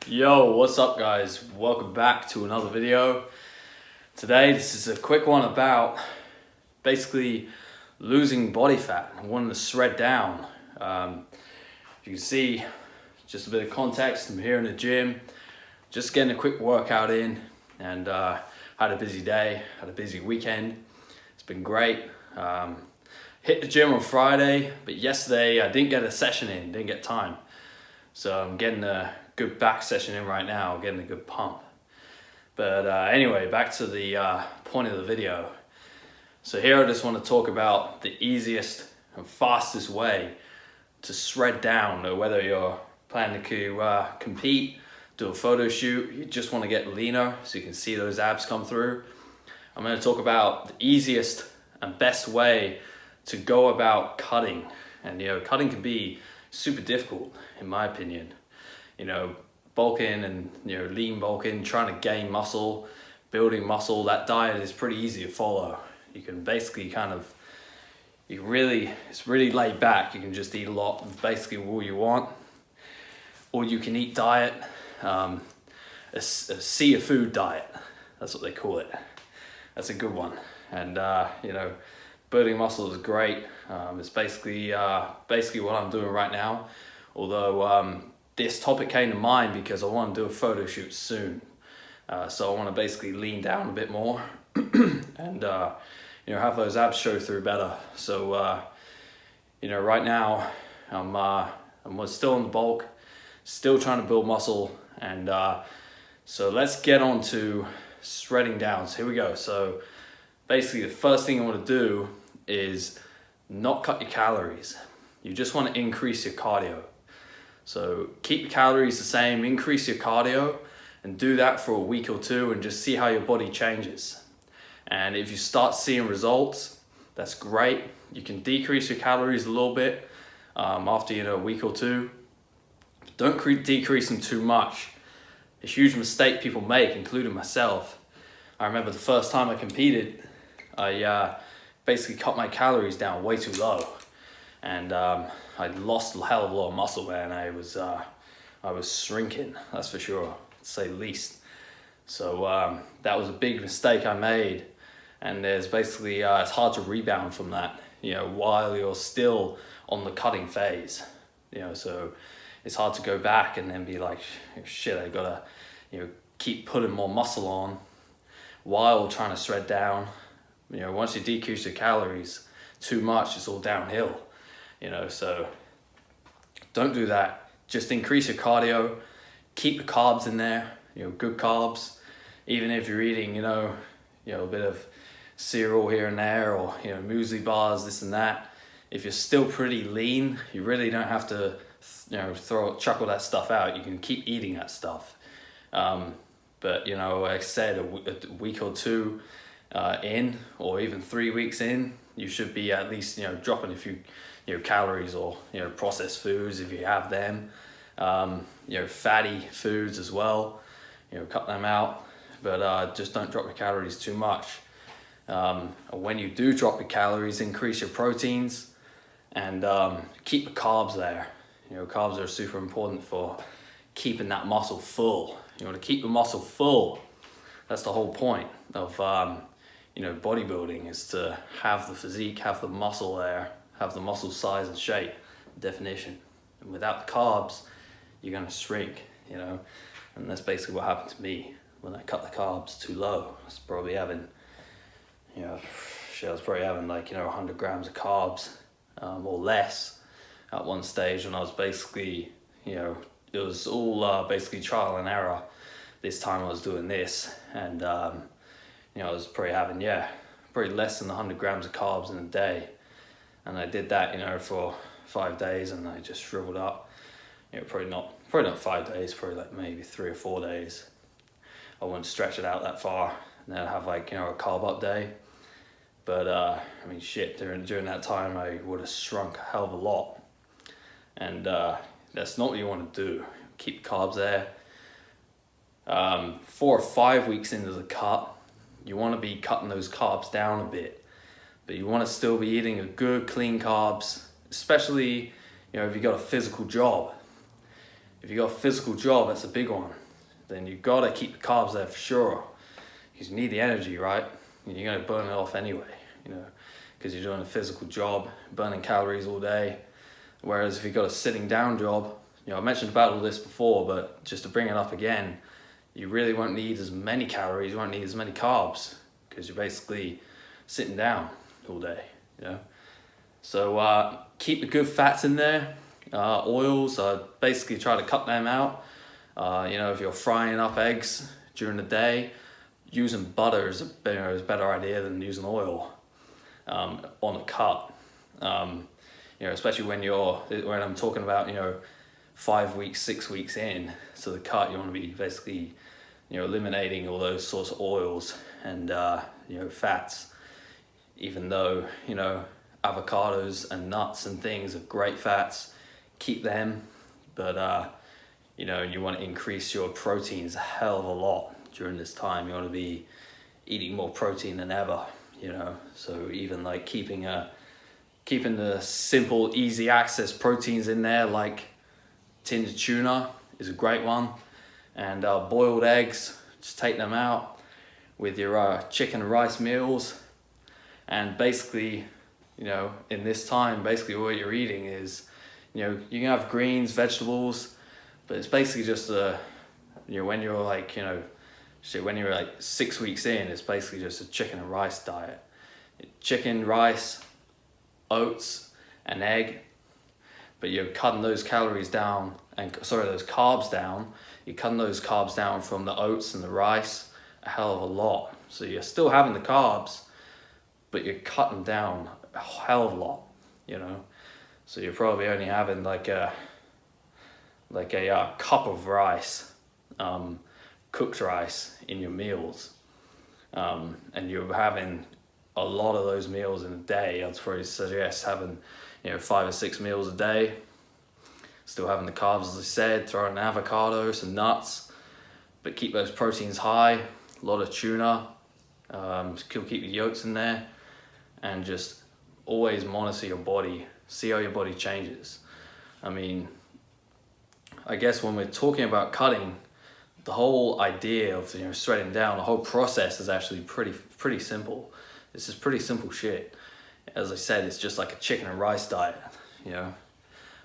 Yo, what's up guys? Welcome back to another video. Today this is a quick one about basically losing body fat and wanting to shred down. You can see, just a bit of context, I'm here in the gym, just getting a quick workout in, and had a busy day, had a busy weekend. It's been great. Hit the gym on Friday, but yesterday I didn't get a session in, didn't get time. So I'm getting a good back session in right now, getting a good pump. But anyway, back to the point of the video. So here I just want to talk about the easiest and fastest way to shred down, whether you're planning to compete, do a photo shoot, you just want to get leaner so you can see those abs come through. I'm going to talk about the easiest and best way to go about cutting. And cutting can be super difficult in my opinion. Bulking and lean bulking, trying to gain muscle, building muscle, that diet is pretty easy to follow. You can basically it's really laid back. You can just eat a lot of basically all you want, or you can eat diet, a sea of food diet, that's what they call it. That's a good one. And building muscle is great. It's basically what I'm doing right now. Although this topic came to mind because I want to do a photo shoot soon. So I want to basically lean down a bit more and have those abs show through better. So right now I'm still in the bulk, still trying to build muscle, and so let's get on to shredding down. So here we go. So basically the first thing I want to do is not cut your calories. You just want to increase your cardio. So keep your calories the same, increase your cardio, and do that for a week or two and just see how your body changes. And if you start seeing results, that's great. You can decrease your calories a little bit after a week or two. Don't decrease them too much. A huge mistake people make, including myself. I remember the first time I competed, I basically cut my calories down way too low. And I lost a hell of a lot of muscle there, and I was shrinking, that's for sure, to say the least. So that was a big mistake I made, and there's basically it's hard to rebound from that, while you're still on the cutting phase. So it's hard to go back and then be like, shit, I gotta keep putting more muscle on while trying to shred down. Once you decrease your calories too much, it's all downhill. So don't do that. Just increase your cardio, keep the carbs in there, good carbs. Even if you're eating, a bit of cereal here and there, or, muesli bars, this and that. If you're still pretty lean, you really don't have to, chuck all that stuff out. You can keep eating that stuff. But, like I said, a week or two in, or even 3 weeks in, you should be at least, dropping a few calories, or processed foods if you have them, fatty foods as well, cut them out, but just don't drop your calories too much. When you do drop your calories, increase your proteins, and keep the carbs there. Carbs are super important for keeping that muscle full. You want to keep the muscle full. That's the whole point of bodybuilding, is to have the physique, have the muscle there, have the muscle size and shape, definition. And without the carbs, you're gonna shrink, and that's basically what happened to me when I cut the carbs too low. I was probably having, like 100 grams of carbs or less at one stage, when I was basically, it was all basically trial and error. This time I was doing this, and I was probably having probably less than 100 grams of carbs in a day. And I did that, for 5 days, and I just shriveled up. Probably not 5 days, probably like maybe 3 or 4 days. I wouldn't stretch it out that far, and then I'd have a carb up day. But shit, during that time I would have shrunk a hell of a lot. And that's not what you want to do. Keep carbs there. 4 or 5 weeks into the cut, you want to be cutting those carbs down a bit. But you want to still be eating a good clean carbs, especially if you got a physical job. if you got a physical job, that's a big one, then you gotta keep the carbs there for sure, because you need the energy, right? And you're gonna burn it off anyway, you know, because you're doing a physical job, burning calories all day. Whereas if you've got a sitting down job, you know, I mentioned about all this before, but just to bring it up again, you really won't need as many calories, you won't need as many carbs, because you're basically sitting down all day, you know. So keep the good fats in there. Oils, basically try to cut them out. You know, if you're frying up eggs during the day, using butter is a better idea than using oil on a cut. You know, especially when I'm talking about, you know, 5 weeks, 6 weeks in, so the cut, you want to be basically, you know, eliminating all those sorts of oils and, you know, fats, even though, you know, avocados and nuts and things are great fats, keep them, but, you know, you want to increase your proteins a hell of a lot during this time. You want to be eating more protein than ever, you know, so even like keeping the simple, easy access proteins in there, like tinned tuna is a great one, and boiled eggs, just take them out with your chicken and rice meals. And basically, you know, in this time, basically what you're eating is, you know, you can have greens, vegetables, but it's basically just you know, when you're like, you know, when you're like 6 weeks in, it's basically just a chicken and rice diet. Chicken, rice, oats, and egg, but you're cutting those calories down, those carbs down. You're cutting those carbs down from the oats and the rice a hell of a lot. So you're still having the carbs, but you're cutting down a hell of a lot, you know. So you're probably only having like a cup of rice, cooked rice in your meals, and you're having a lot of those meals in a day. I'd probably suggest having, you know, 5 or 6 meals a day. Still having the carbs, as I said, throw in avocados and nuts, but keep those proteins high. A lot of tuna, keep the yolks in there, and just always monitor your body, see how your body changes. I mean, I guess when we're talking about cutting, the whole idea of, you know, shredding down, the whole process is actually pretty simple. This is pretty simple shit. As I said, it's just like a chicken and rice diet, you know.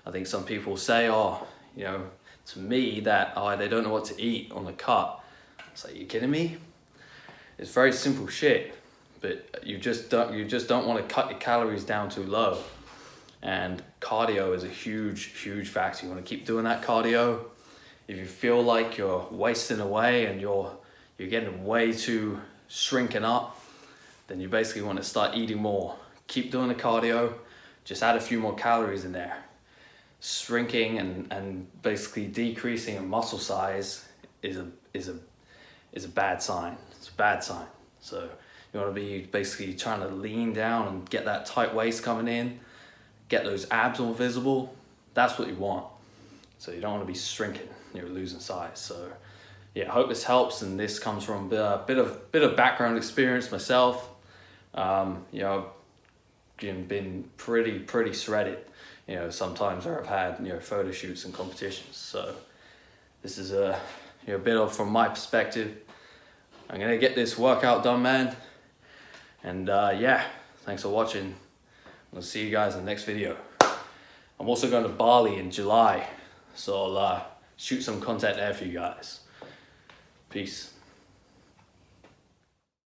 I think some people say, oh, you know, to me that, oh, they don't know what to eat on the cut. It's like, you kidding me? It's very simple shit, but you just don't want to cut your calories down too low. And cardio is a huge factor. You want to keep doing that cardio. If you feel like you're wasting away and you're getting way too shrinking up, then you basically want to start eating more. Keep doing the cardio, just add a few more calories in there. Shrinking and basically decreasing in muscle size is a bad sign. It's a bad sign. So you want to be basically trying to lean down and get that tight waist coming in, get those abs all visible. That's what you want. So you don't want to be shrinking, you're losing size. So yeah, I hope this helps, and this comes from a bit of background experience myself. You know, I've been pretty shredded, you know, sometimes where I've had, you know, photo shoots and competitions. So this is a bit of from my perspective. I'm gonna get this workout done, man. And yeah, thanks for watching. I'll see you guys in the next video. I'm also going to Bali in July, so I'll shoot some content there for you guys. Peace.